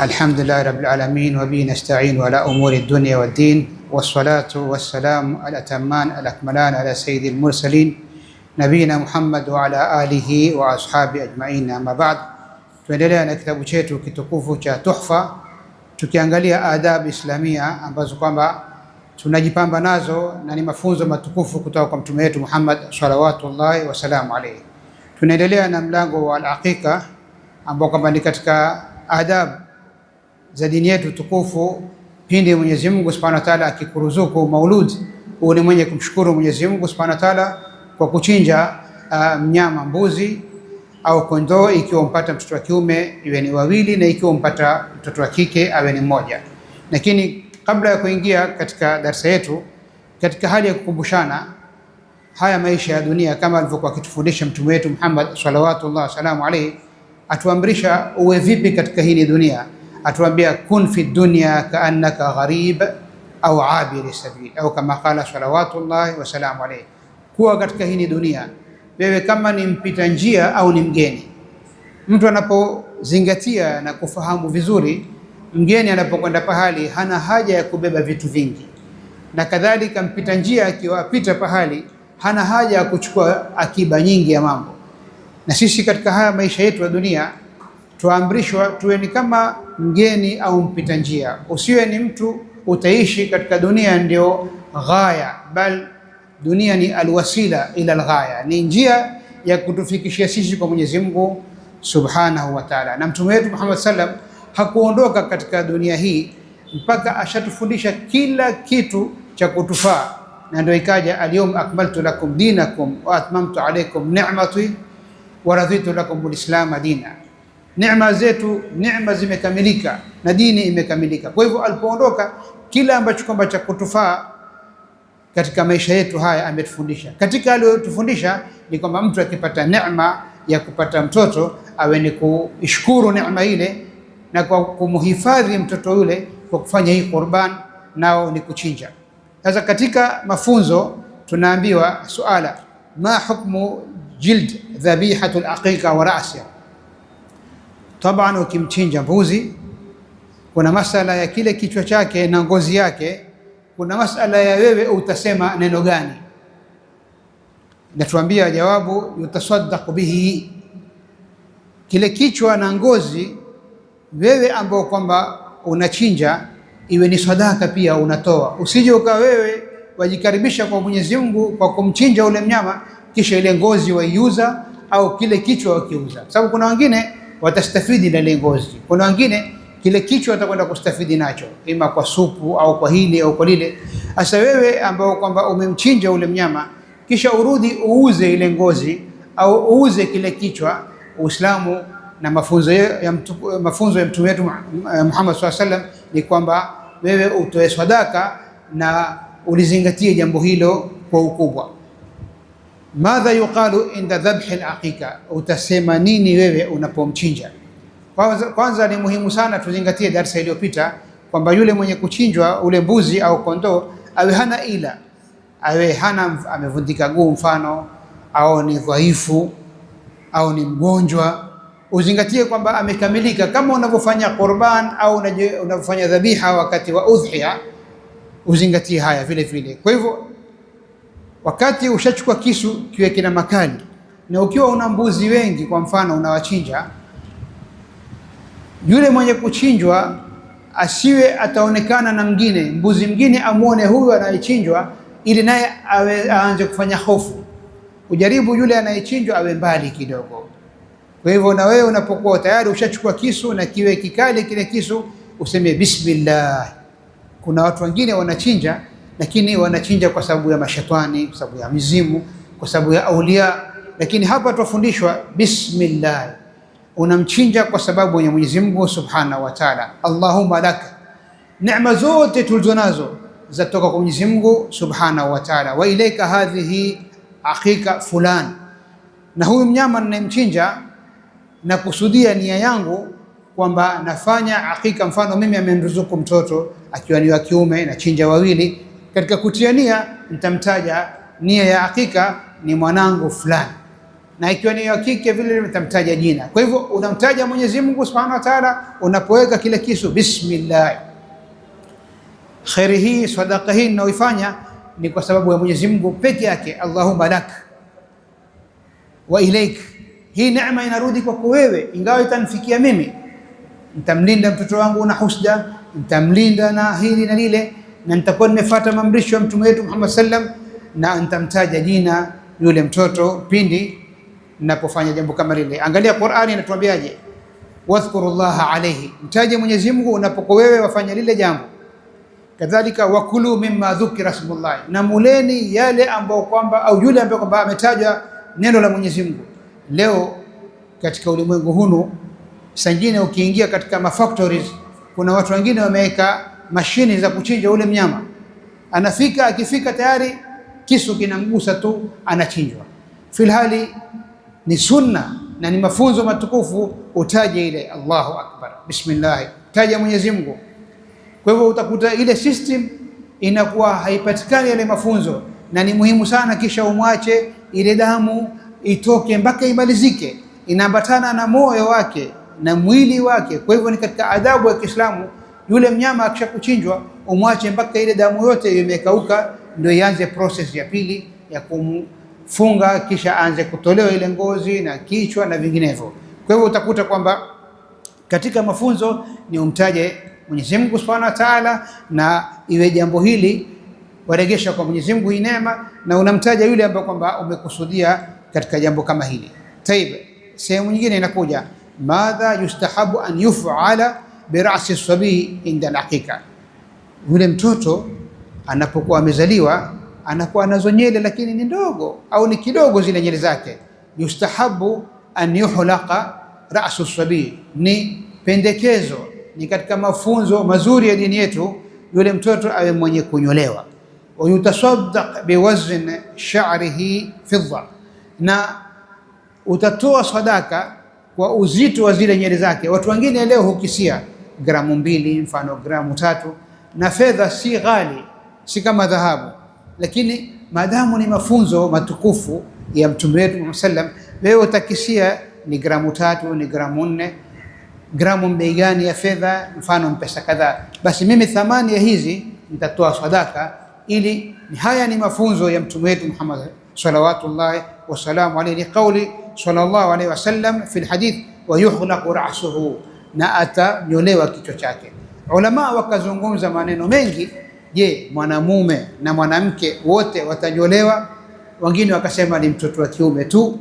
الحمد لله رب العالمين وبه نستعين على أمور الدنيا والدين والصلاة والسلام الأتمان الأكملان على سيد المرسلين نبينا محمد وعلى آله وأصحابه أجمعين. أما بعد, tuendelea na kitabu chetu kitukufu cha Tuhfa tukiangalia adabu islamia ambazo kwamba tunajipamba nazo na ni mafunzo matukufu kutoka kwa mtume wetu Muhammad salawatullahi wasalamu alayhi. Tunaendelea na mlango wa al-aqiqa ambao kwamba ni katika adabu za dini yetu tukufu. Pindi Mwenyezi Mungu Subhanahu wa Ta'ala akikuruzuku maulud, ni mwenye kumshukuru Mwenyezi Mungu Subhanahu wa Ta'ala kwa kuchinja mnyama mbuzi au kondoo, ikiwa umpata mtoto wa kiume iwe ni wawili na ikiwa umpata mtoto wa kike awe ni mmoja. Lakini kabla ya kuingia katika darasa yetu, katika hali ya kukumbushana haya maisha ya dunia, kama alivyokuwa akitufundisha mtume wetu Muhammad salawatullahi wasalamu alayhi, atuamrisha uwe vipi katika hii dunia. Atuambia kun fi dunya kaannaka gharib au abiri sabil, au kama qala salawatullahi wasalamu alayhi, kuwa katika hii dunia wewe kama ni mpita njia au ni mgeni. Mtu anapozingatia na kufahamu vizuri, mgeni anapokwenda pahali hana haja ya kubeba vitu vingi, na kadhalika mpita njia akiwa apita pahali hana haja ya kuchukua akiba nyingi ya mambo. Na sisi katika haya maisha yetu ya dunia tuamrishwa tuwe ni kama mgeni au mpita njia. Usiwe ni mtu utaishi katika dunia ndio ghaya, bal dunia ni alwasila ila alghaya, ni njia ya kutufikishia sisi kwa Mwenyezi Mungu Subhanahu wa Ta'ala. Na mtume wetu Muhammad sallam hakuondoka katika dunia hii mpaka ashatufundisha kila kitu cha kutufaa, na ndio ikaja al-yawma akmaltu lakum dinakum wa atmamtu alaykum ni'mati wa raditu lakum al-islam dina. Neema zetu, neema zimekamilika na dini imekamilika. Kwa hivyo alipoondoka, kila ambacho kwamba cha kutufaa katika maisha yetu haya ametufundisha. Katika aliyotufundisha ni kwamba mtu akipata neema ya kupata mtoto awe ni kuishukuru neema ile, na kwa kumhifadhi mtoto yule kwa kufanya hii qurban, nao ni kuchinja. Sasa katika mafunzo tunaambiwa suala, ma hukmu jild dhabihatul aqiqa wa ra'siha. Taban, ukimchinja mbuzi kuna masala ya kile kichwa chake na ngozi yake, kuna masala ya wewe utasema neno gani. Natuambia jawabu, yutasaddaq bihi, kile kichwa na ngozi wewe ambao kwamba unachinja iwe ni sadaka pia unatoa. Usije ukawa wewe wajikaribisha kwa Mwenyezi Mungu kwa kumchinja ule mnyama kisha ile ngozi waiuza au kile kichwa wakiuza, sababu kuna wengine watastafidi na ile ngozi, kuna wengine kile kichwa watakwenda kustafidi nacho, ima kwa supu au kwa hili au kwa lile. Sasa wewe ambao kwamba umemchinja ule mnyama kisha urudi uuze ile ngozi au uuze kile kichwa, Uislamu na mafunzo ya mtume wetu Muhammad sallallahu alaihi wasallam ni kwamba wewe utoe sadaka na ulizingatie jambo hilo kwa ukubwa. Madha yuqalu inda dhabhi al-aqiqa, utasema nini wewe unapomchinja? Kwanza ni muhimu sana tuzingatie darasa iliyopita kwamba yule mwenye kuchinjwa ule mbuzi au kondoo awe hana ila, awe hana amevundika guu mfano, au ni dhaifu au ni mgonjwa. Uzingatie kwamba amekamilika, kama unavyofanya qurban au unavyofanya dhabiha wakati wa udhiya, uzingatie haya vile vile. Kwa hivyo wakati ushachukua kisu kiwe kina makali, na ukiwa una mbuzi wengi kwa mfano unawachinja, yule mwenye kuchinjwa asiwe ataonekana na mwingine, mbuzi mwingine amuone huyu anayechinjwa ili naye aanze kufanya hofu. Ujaribu yule anayechinjwa awe mbali kidogo. Kwa hivyo na wewe unapokuwa tayari ushachukua kisu na kiwe kikali kile kisu, useme bismillah. Kuna watu wengine wanachinja lakini wanachinja kwa sababu ya mashetani, kwa sababu ya mizimu, kwa sababu ya aulia, lakini hapa tufundishwa bismillah. Unamchinja kwa sababu ya Mwenyezi Mungu Subhanahu wa Ta'ala. Allahumma laka, neema zote tulizonazo zatoka kwa Mwenyezi Mungu Subhanahu wa Ta'ala. Wa ilaika hadhihi aqiqa fulan, na huyu mnyama ninayemchinja na kusudia nia yangu kwamba nafanya aqiqa. Mfano mimi ameniruzuku mtoto akiwa ni wa kiume, na chinja wawili. Katika kutia nia nitamtaja nia ya aqiqa ni mwanangu fulani. na ikiwa ni wa kike vile utamtaja jina. Kwa hivyo unamtaja Mwenyezi Mungu Subhanahu wa Ta'ala unapoweka kile kisu, bismillah. Khairi hii, sadaqa hii ninaoifanya ni kwa sababu ya Mwenyezi Mungu peke yake. Allahumma lak wa ilaik, hii neema inarudi kwako wewe, ingawa itanifikia mimi. Nitamlinda mtoto wangu na husda, nitamlinda na hili na lile, na nitakuwa nimefuata maamrisho ya mtume wetu Muhammad sallam, na nitamtaja jina yule mtoto pindi ninapofanya jambo kama lile. Angalia Qur'ani inatuambiaje, wadhkurullaha alayhi, mtaje Mwenyezi Mungu unapokuwa wewe wafanya lile jambo. Kadhalika wakulu mimma dhukira ismullah, na muleni yale ambao kwamba au yule ambaye kwamba ametajwa neno la Mwenyezi Mungu. Leo katika ulimwengu huu sangine ukiingia katika mafactories, kuna watu wengine wameweka mashini za kuchinja ule mnyama, akifika tayari kisu kinamgusa tu anachinjwa. Filhali ni sunna na ni mafunzo matukufu utaje ile Allahu akbar, bismillah, taja Mwenyezi Mungu. Kwa hivyo utakuta ile system inakuwa haipatikani yale mafunzo, na ni muhimu sana kisha umwache ile damu itoke mpaka imalizike, inaambatana na moyo wake na mwili wake. Kwa hivyo ni katika adabu ya Kiislamu, yule mnyama akishakuchinjwa umwache mpaka ile damu yote imekauka, ndio ianze process ya pili ya kumfunga, kisha aanze kutolewa ile ngozi na kichwa na vinginevyo. Kwa hivyo utakuta kwamba katika mafunzo ni umtaje Mwenyezi Mungu Subhanahu wa Ta'ala, na iwe jambo hili waregesha kwa Mwenyezi Mungu hii neema, na unamtaja yule ambaye kwamba umekusudia katika jambo kama hili. Taib, sehemu nyingine inakuja madha yustahabu an yuf'ala bi ra'si as-sabi inda al-aqiqa. Yule mtoto anapokuwa amezaliwa anakuwa anazo nyele lakini ni ndogo au ni kidogo zile nyele zake. Yustahabu an yuhlaqa ra'su as-sabi, ni pendekezo, ni katika mafunzo mazuri ya dini yetu, yule mtoto awe mwenye kunyolewa. Wa yutasaddaq biwazn sha'rihi fidda, na utatoa sadaka kwa uzito wa zile nywele zake. Watu wengine leo hukisia gramu 2, mfano gramu 3, na fedha si ghali, si kama dhahabu, lakini maadamu ni mafunzo matukufu ya mtume wetu Muhammad sallam, wewe utakisia ni gramu 3, ni gramu 4, gramu bei gani ya fedha, mfano mpesa kadhaa, basi mimi thamani ya hizi nitatoa sadaka. Ili haya ni mafunzo ya mtume wetu Muhammad salawatullahi wasalamu alayhi. Ni kauli sallallahu alayhi wasallam fi alhadith, wa yuhlaqu ra'suhu, na atanyolewa kichwa chake. Ulama wakazungumza maneno mengi, je, mwanamume na mwanamke wote watanyolewa? Wengine wakasema ni mtoto wa kiume tu,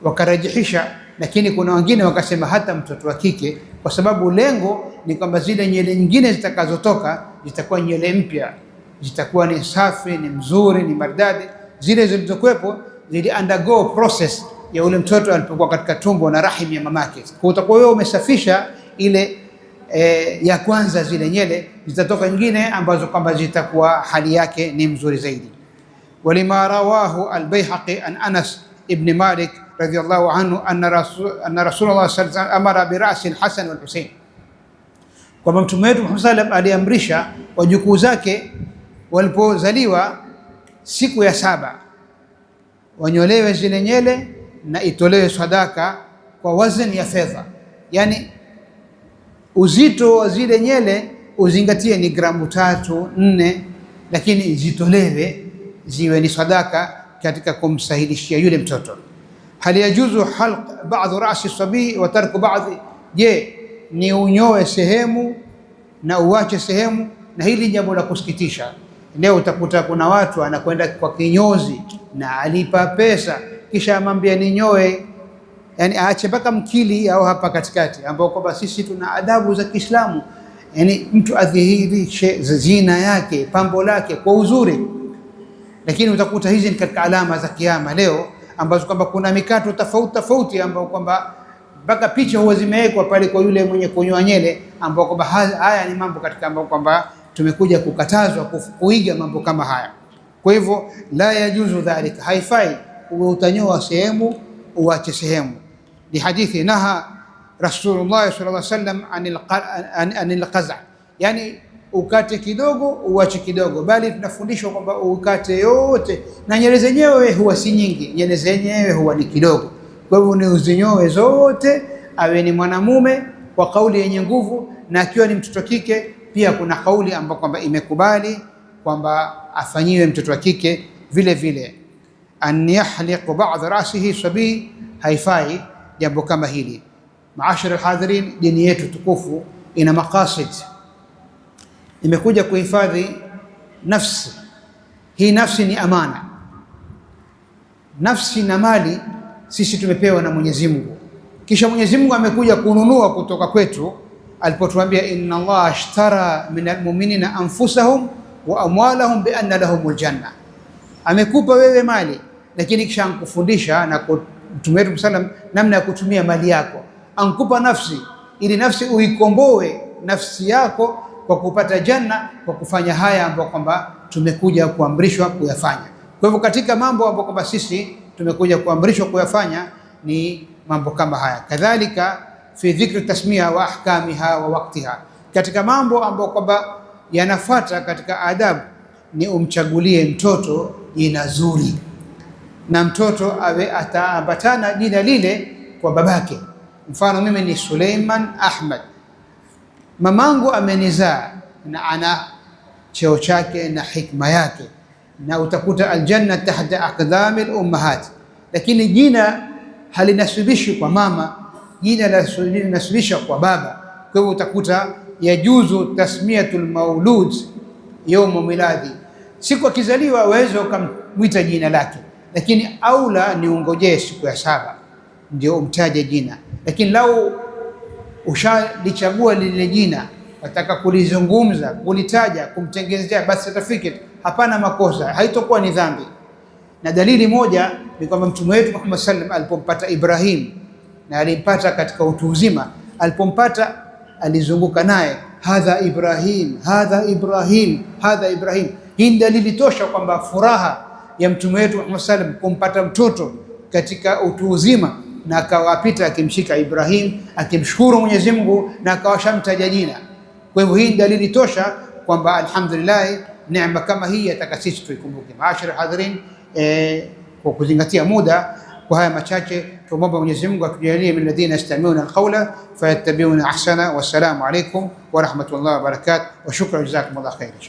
wakarajihisha, lakini kuna wengine wakasema hata mtoto wa kike, kwa sababu lengo ni kwamba zile nywele nyingine zitakazotoka zitakuwa nywele mpya, zitakuwa ni safi, ni mzuri, ni maridadi. Zile zilizokuwepo zili undergo process ya ule mtoto alipokuwa katika tumbo na rahim ya mamake. Kwa utakuwa wewe umesafisha ile ya kwanza, zile nywele zitatoka nyingine ambazo kwamba zitakuwa hali yake ni mzuri zaidi. Walima rawahu al-Baihaqi an Anas ibn Malik radhiyallahu anhu anna Rasulullah sallallahu alaihi wasallam amara bi ra'si al-Hasan wal Husayn, kwa mtume wetu Muhammad sallallahu alaihi wasallam aliamrisha wajukuu zake walipozaliwa siku ya 7 wanyolewe zile nyele na itolewe sadaka kwa wazani ya fedha. Yani uzito wa zile nyele uzingatie ni gramu 3, 4, lakini zitolewe ziwe ni sadaka katika kumsahilishia yule mtoto. Hal yajuzu halq ba'd ra'si sabi wa tarku ba'd, je, ni unyoe sehemu na uache sehemu? Na hili jambo la kusikitisha. Leo utakuta kuna watu anakwenda kwa kinyozi na alipa pesa, kisha amwambia ninyoe, yani aache mpaka mkili au hapa katikati, ambao kwamba sisi tuna adabu za Kiislamu, yani mtu adhihirishe zina yake, pambo lake kwa uzuri. Lakini utakuta hizi ni katika alama za kiyama leo, ambazo kwamba kuna mikato tofauti tofauti, ambao kwamba mpaka picha huwa zimewekwa pale kwa yule mwenye kunyoa nyele, ambao kwamba haya ni mambo katika ambao kwamba tumekuja kukatazwa kuiga mambo kama haya. Kwa hivyo la yajuzu dhalika, haifai uwe utanyoa sehemu uache sehemu. Ni hadithi naha Rasulullah sallallahu alaihi wasallam anil qaza, yani ukate kidogo uache kidogo, bali tunafundishwa kwamba ukate yote, na nywele zenyewe huwa si nyingi, nywele zenyewe huwa ni kidogo. Kwa hivyo ni uzinyoe zote, awe ni mwanamume kwa kauli yenye nguvu, na akiwa ni mtoto kike pia kuna kauli ambayo kwamba imekubali kwamba afanyiwe mtoto wa kike vile vile. An yahliq ba'd rasihi sabi, haifai jambo kama hili. Maashara alhadhirin, dini yetu tukufu ina maqasid, imekuja kuhifadhi nafsi. Hii nafsi ni amana. Nafsi na mali sisi tumepewa na Mwenyezi Mungu, kisha Mwenyezi Mungu amekuja kununua kutoka kwetu alipotuambia inna Allah ashtara min almu'minina anfusahum wa amwalahum bi anna lahumul janna. Amekupa wewe mali, lakini kisha ankufundisha na Mtume wetu sallam namna ya kutumia mali yako. Ankupa nafsi ili nafsi uikomboe nafsi yako kwa kupata janna, kwa kufanya haya ambayo kwamba tumekuja kuamrishwa kuyafanya. Kwa hivyo katika mambo ambayo kwamba sisi tumekuja kuamrishwa kuyafanya ni mambo kama haya. Kadhalika fi dhikri tasmiha wa ahkamiha wa waqtiha, katika mambo ambayo kwamba yanafuata katika adabu ni umchagulie mtoto jina zuri, na mtoto awe ataambatana jina lile kwa babake. Mfano, mimi ni Suleiman Ahmad, mamangu amenizaa na ana cheo chake na hikma yake, na utakuta aljanna tahta aqdami al-ummahat, lakini jina halinasibishwi kwa mama, jina linasibishwa kwa baba. Kwa hivyo utakuta yajuzu tasmiyatul maulud yawm miladi, siku akizaliwa waweza ukamwita jina lake, lakini aula ni ungojee siku ya 7 ndio umtaje jina. Lakini lau ushalichagua lile jina, wataka kulizungumza, kulitaja, kumtengenezea birth certificate, hapana makosa, haitokuwa ni dhambi. Na dalili moja ni kwamba Mtume wetu Muhammad sallam alipompata Ibrahim, na alimpata katika utu uzima, alipompata alizunguka naye, hadha Ibrahim, hadha Ibrahim, hadha Ibrahim. Hii ni dalili tosha kwamba furaha ya Mtume wetu Muhammad sallam kumpata mtoto katika utu uzima, na akawapita akimshika Ibrahim, akimshukuru Mwenyezi Mungu, na akawashamtaja jina. Kwa hivyo hii ni dalili tosha kwamba alhamdulillah, neema kama hii yataka sisi tuikumbuke. Maashara hadhirin, kwa kuzingatia muda, kwa haya machache tuombe Mwenyezi Mungu atujalie min alladhina yastami'una alqawla fayattabi'una ahsana. Wassalamu alaykum wa rahmatullahi wa barakatuh, wa shukran, jazakumullahu khairan.